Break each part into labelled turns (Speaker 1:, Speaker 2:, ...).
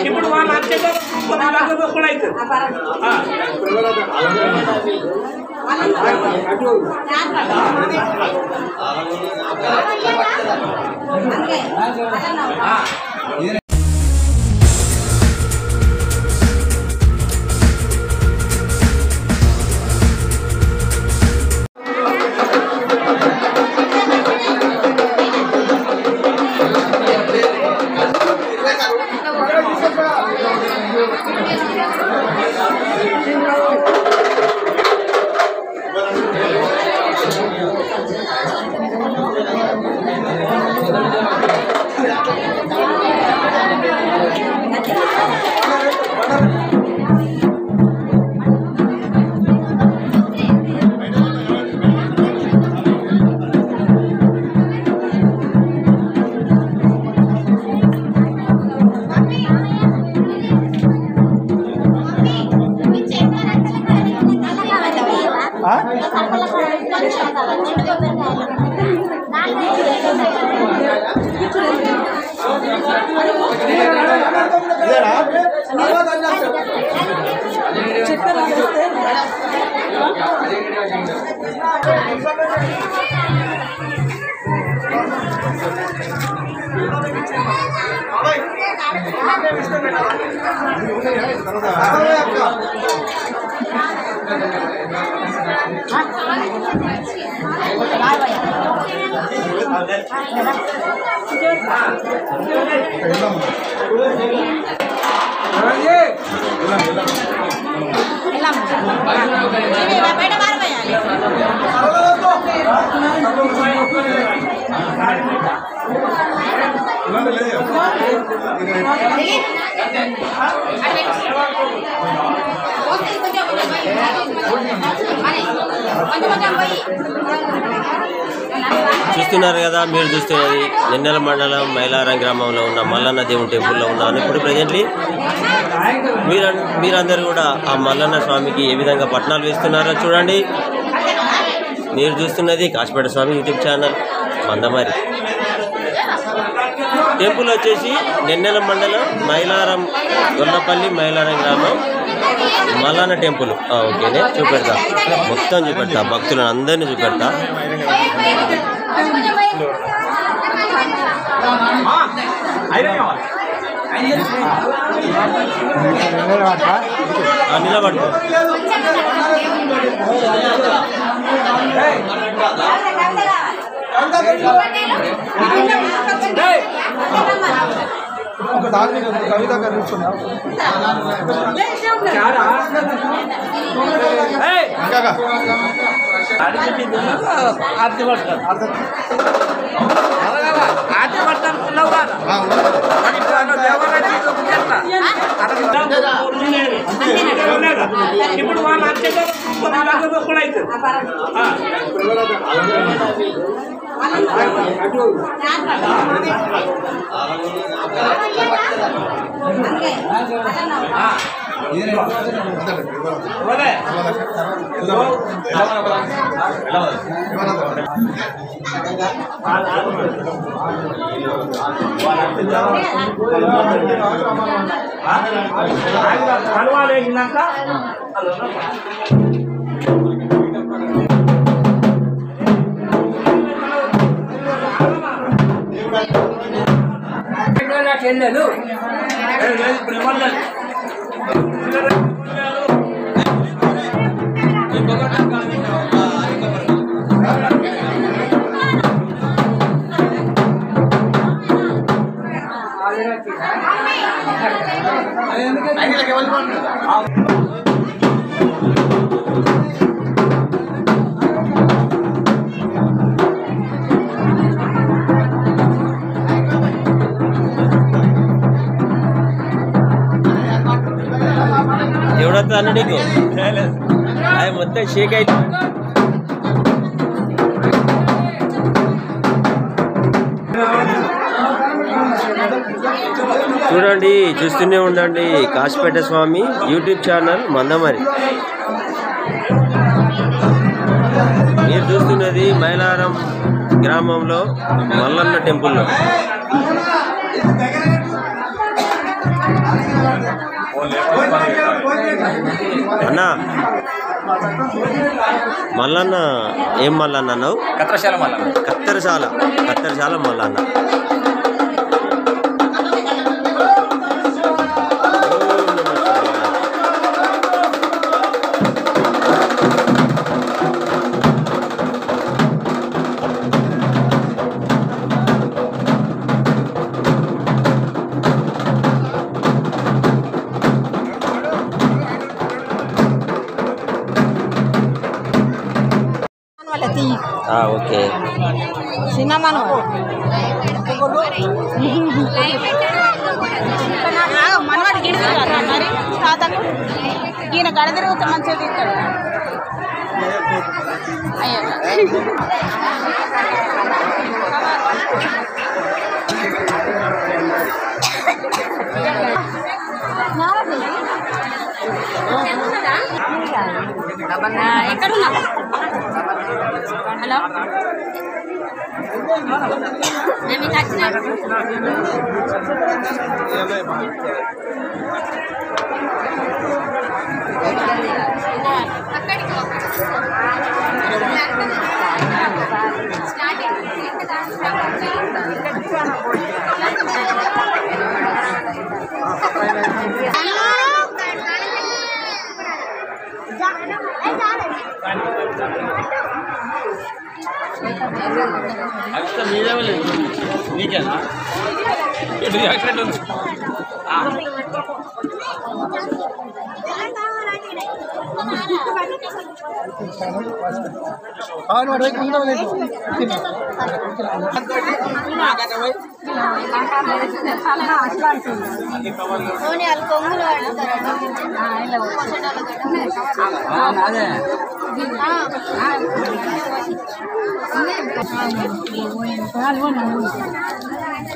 Speaker 1: ఇప్పుడు వాళ్ళు వచ్చేదో కూడా అవుతుంది.
Speaker 2: చూస్తున్నారు కదా, మీరు చూస్తున్నది నిన్నెల మండలం మైలారం గ్రామంలో ఉన్న మల్లన్న దేవుని టెంపుల్లో ఉన్నాను. ఇప్పుడు ప్రజెంట్లీ మీరందరూ కూడా ఆ మల్లన్న స్వామికి ఏ విధంగా పట్నాలు వేస్తున్నారో చూడండి. మీరు చూస్తున్నది కాశీపేట స్వామి యూట్యూబ్ ఛానల్ మందమారి. టెంపుల్ వచ్చేసి నిన్నెల మండలం మైలారం గొల్లపల్లి మైలారం గ్రామం మల్లన్న టెంపుల్. ఓకేనే, చూపెడతా, మొత్తం చూపెడతా, భక్తులను అందరినీ చూపెడతా. నిలబడుకో.
Speaker 3: కవిత కనిపిస్తున్నా
Speaker 1: ఇప్పుడు వాళ్ళు వచ్చేదో కూడా అవుతుంది. కలవాలేసినాక చెల్లెలు
Speaker 2: ఎవడొస్తా అన్న నీకు అది మొత్తం షేక్ అయితే చూడండి, చూస్తూనే ఉండండి. కాశీపేట స్వామి యూట్యూబ్ ఛానల్ మందమరి. మీరు చూస్తున్నది మైలారం గ్రామంలో మల్లన్న టెంపుల్లో. అన్నా, మల్లన్న ఏం మల్లన్న అన్నావు? కత్తెరశాల మల్లన్న. ఓకే,
Speaker 4: చిన్నమ్మను మనవాడు గిడి మరి తాతకు ఈయన గడ తిరుగుతా మంచిగా తీస్తాడు. అయ్యో ఎక్కడున్నా? హలో, నేను మీకు వచ్చిన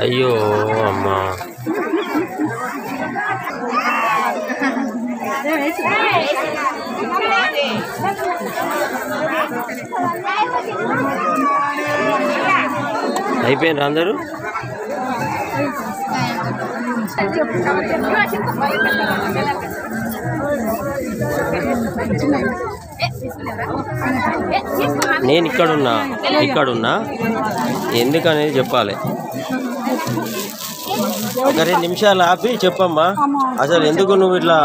Speaker 2: అయ్యో అమ్మా, అయిపోయింది అందరూ. నేను ఇక్కడున్నా ఎందుకనేది చెప్పాలి. ఒక 2 నిమిషాలు ఆపి చెప్పమ్మా, అసలు ఎందుకు నువ్వు ఇట్లా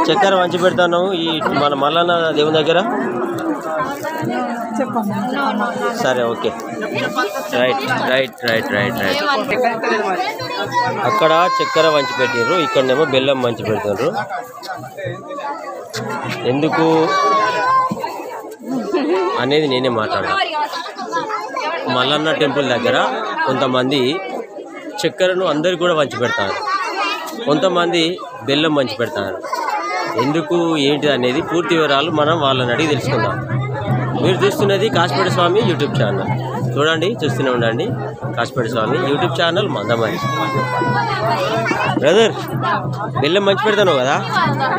Speaker 2: చక్కెర వంచి పెడతావు ఈ మన మల్లన్న దేవుని దగ్గర? సరే, ఓకే, రైట్. అక్కడ చక్కెర వంచి పెట్టిర్రు, ఇక్కడనేమో బెల్లం వంచి పెడతారు. ఎందుకు అనేది నేనే మాట్లాడతా. మల్లన్న టెంపుల్ దగ్గర కొంతమంది చక్కెరను అందరికి కూడా వంచి పెడతారు, కొంతమంది బెల్లం వంచి పెడతారు. ఎందుకు ఏంటి అనేది పూర్తి వివరాలు మనం వాళ్ళని అడిగి తెలుసుకుందాం. మీరు చూస్తున్నది కాశీపేట స్వామి యూట్యూబ్ ఛానల్. చూడండి, చూస్తూనే ఉండండి. కాశీపేట స్వామి యూట్యూబ్ ఛానల్ మందమరి. బ్రదర్, బెల్లం మంచి పెడతాను కదా,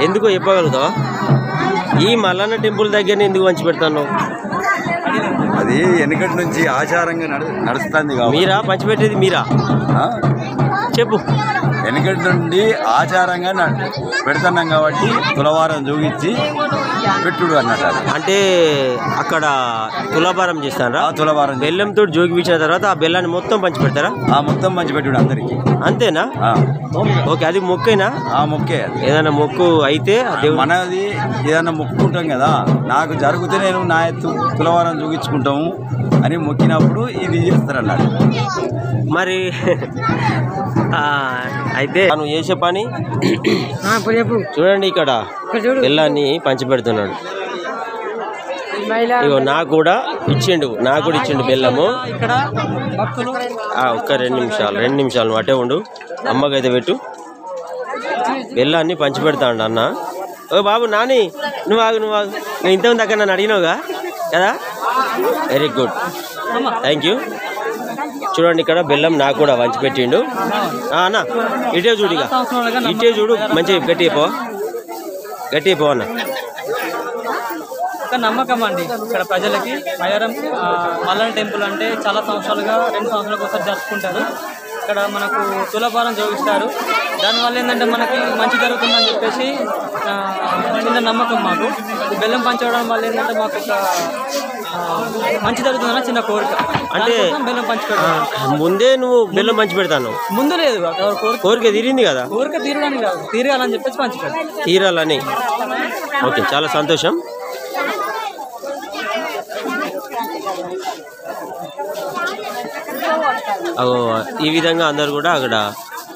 Speaker 2: ఎందుకో చెప్పగలుగుతావా? ఈ మల్లన్న టెంపుల్ దగ్గర ఎందుకు మంచి పెడతాను?
Speaker 5: అది వెనకటి నుంచి ఆచారంగా నడుస్తుంది.
Speaker 2: మీరా పంచిపెట్టేది? మీరా? చెప్పు.
Speaker 5: వెనకటి నుండి ఆచారంగా పెడుతున్నాం కాబట్టి తులవారం చూపించి పెట్టుడు అన్నట్టు.
Speaker 2: అంటే అక్కడ తులాభారం చేస్తారా?
Speaker 5: తులవారం
Speaker 2: బెల్లంతో జోగిపించిన తర్వాత ఆ బెల్లాన్ని మొత్తం పంచి పెడతారా?
Speaker 5: మొత్తం పంచి పెట్టుడు అందరికి.
Speaker 2: అంతేనా? ఓకే, అది మొక్కేనా?
Speaker 5: మొక్కే.
Speaker 2: ఏదైనా మొక్కు అయితే
Speaker 5: మనది ఏదైనా మొక్కుకుంటాం కదా, నాకు జరిగితే నేను నా తులవారం చూపించుకుంటాము అని మొక్కినప్పుడు ఇది చేస్తారు అన్నాడు.
Speaker 2: మరి అయితే నువ్వు చేసే పని చూడండి, ఇక్కడ బెల్లాన్ని పంచి పెడుతున్నాడు. ఇగో నాకు కూడా ఇచ్చిండు బెల్లము. ఒక్క 2 నిమిషాలు అటే ఉండు. అమ్మకైతే పెట్టు. బెల్లాన్ని పంచి పెడతాడు అన్న. ఓ బాబు, నాని నువ్వు ఆగు. నువ్వు ఇంతకుముందు నన్ను అడిగినావుగా కదా. Very good, thank you. చూడండి ఇక్కడ బెల్లం నాకు కూడా వంచి పెట్టిండు. అన్న ఇటే చూడు, ఇక ఇటే చూడు, మంచిగా గట్టి పో అన్న.
Speaker 6: ఒక నమ్మకం అండి ఇక్కడ ప్రజలకి. మయారం మల్లన్న టెంపుల్ అంటే చాలా సంవత్సరాలుగా 2 సంవత్సరాలకు ఒకసారి జరుపుకుంటారు. ఇక్కడ మనకు తులాభారం జోగిస్తారు. దానివల్ల ఏంటంటే మనకి మంచి జరుగుతుందని చెప్పేసి చిన్న నమ్మకం మాకు. బెల్లం పంచడం వల్ల ఏంటంటే మాకు ఒక మంచి జరుగుతుందని చిన్న కోరిక.
Speaker 2: అంటే
Speaker 6: బెల్లం పంచుకోవడం
Speaker 2: ముందే నువ్వు బెల్లం పంచి పెడతాను?
Speaker 6: ముందు లేదు,
Speaker 2: కోరిక తీరింది కదా.
Speaker 6: కోరిక తీరడానికి కాదు, తీరాలని చెప్పేసి పంచుకోవడం.
Speaker 2: తీరాలని. ఓకే, చాలా సంతోషం. ఈ విధంగా అందరు కూడా అక్కడ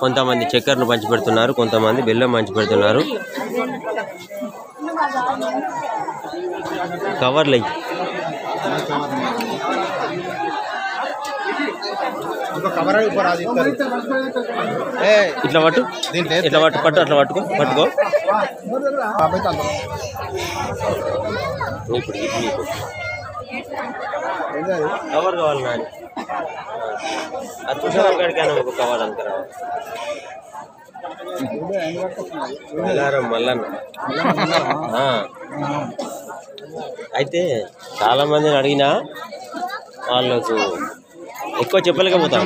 Speaker 2: కొంతమంది చక్కెరను పంచి పెడుతున్నారు, కొంతమంది బెల్లం పంచి పెడుతున్నారు. కవర్లు ఇట్లా పట్టు, ఇట్లా పట్టు, అట్లా పట్టుకో. ఇప్పుడు కవర్ కావాలి నాని, అది చూసాను అక్కడికైనా ఒక కవర్ అనుకురా. మల్లన్న అయితే చాలా మందిని అడిగినా వాళ్ళకు ఎక్కువ చెప్పలేకపోతారు.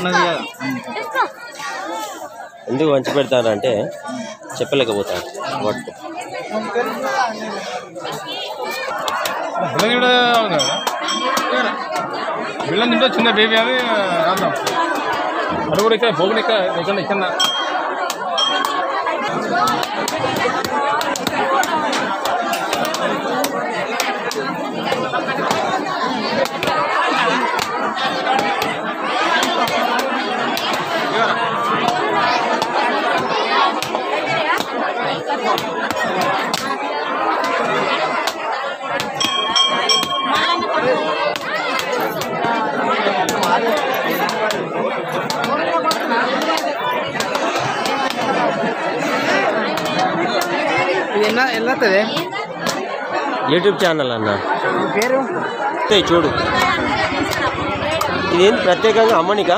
Speaker 2: ఎందుకు వంచి పెడతారంటే చెప్పలేకపోతారు. పట్టుకో.
Speaker 3: బిల్లం తింటే చిన్న బేబీ అని రాద్దాం. అది కూడా ఇక్కడ భోగిన ఇక్కడ
Speaker 2: యూట్యూబ్ ఛానల్ అన్న పేరు చూడు. ఇదేంటి ప్రత్యేకంగా అమ్మనికా?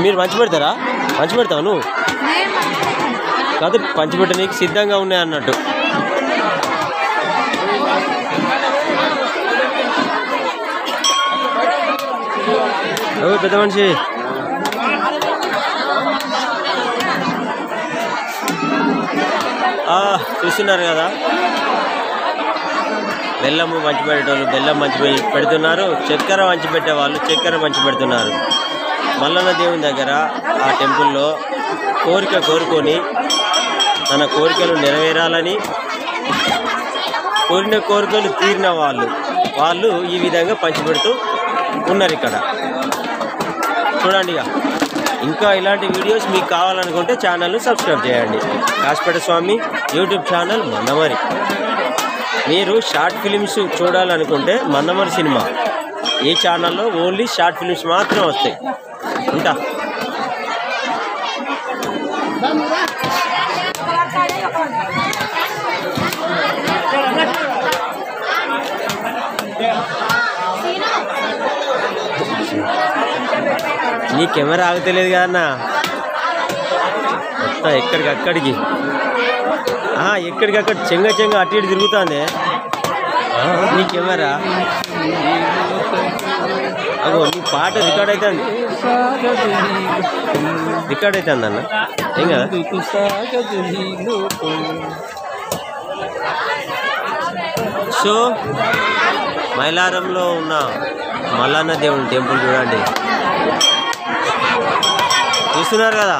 Speaker 2: మీరు పంచి పెడతారా? పంచి పెడతావు నువ్వు కాదు, పంచిపెట్టడానికి సిద్ధంగా ఉన్నాయి అన్నట్టు. పెద్ద మనిషి చూస్తున్నారు కదా, బెల్లము మంచి పెట్టేవాళ్ళు బెల్లం మంచి పెడుతున్నారు, చక్కెర మంచి పెట్టేవాళ్ళు చక్కెర మంచి పెడుతున్నారు. మల్లన్న దేవుని దగ్గర ఆ టెంపుల్లో కోరుకొని తన కోరికలు నెరవేరాలని కోరిన కోరికలు తీరిన వాళ్ళు ఈ విధంగా పంచిపెడుతూ ఉన్నారు ఇక్కడ. చూడండి, ఇంకా ఇలాంటి వీడియోస్ మీకు కావాలనుకుంటే ఛానల్ను సబ్స్క్రైబ్ చేయండి. కాసిపేట స్వామి యూట్యూబ్ ఛానల్ మందమరి. మీరు షార్ట్ ఫిలిమ్స్ చూడాలనుకుంటే మందమరి సినిమా ఈ ఛానల్లో ఓన్లీ షార్ట్ ఫిలిమ్స్ మాత్రం వస్తాయి. ఉంటా. నీ కెమెరా ఆగుతలేదు కదన్నా, మొత్తం ఎక్కడికక్కడికి ఎక్కడికక్కడ చెంగ అటు ఇటు తిరుగుతుంది నీ కెమెరా. అగో నీ పాట రికార్డ్ అవుతుంది అన్న, ఏం కదా. సో మైలారంలో ఉన్న మల్లన్న దేవుని టెంపుల్ చూడండి, చూస్తున్నారు కదా.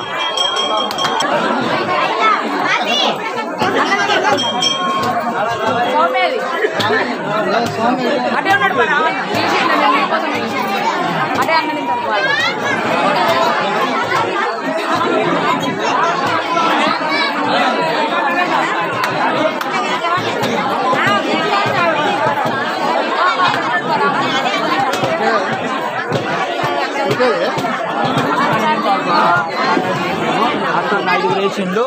Speaker 6: వేసిండు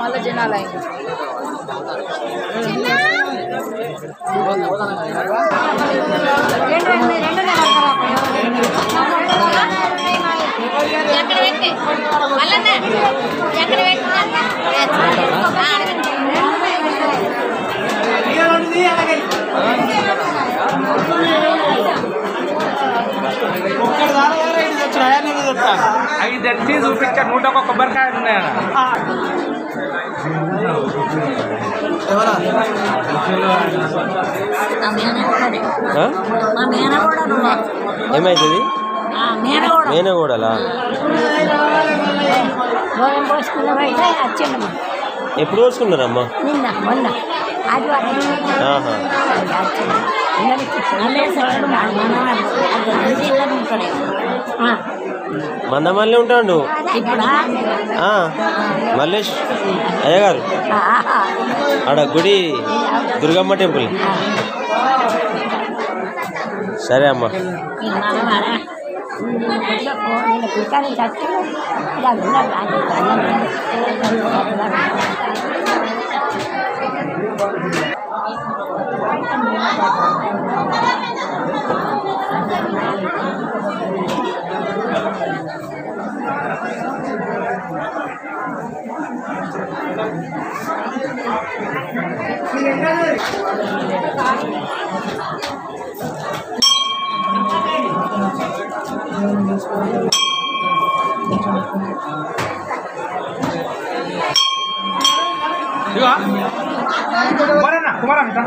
Speaker 4: మళ్ళీ జనాలు అయింది.
Speaker 1: అవి తెచ్చి చూపించారు 101 కొబ్బరికాయలు ఉన్నాయన్న.
Speaker 2: ఏమవుతుంది మేనగోడలా? ఎప్పుడు పోసుకున్నారమ్మా? ఆహా. మందమల్లి ఉంటాడు మల్లేష్ అయ్య గారు ఆడ గుడి దుర్గమ్మ టెంపుల్. సరే అమ్మా.
Speaker 1: కుమారన్న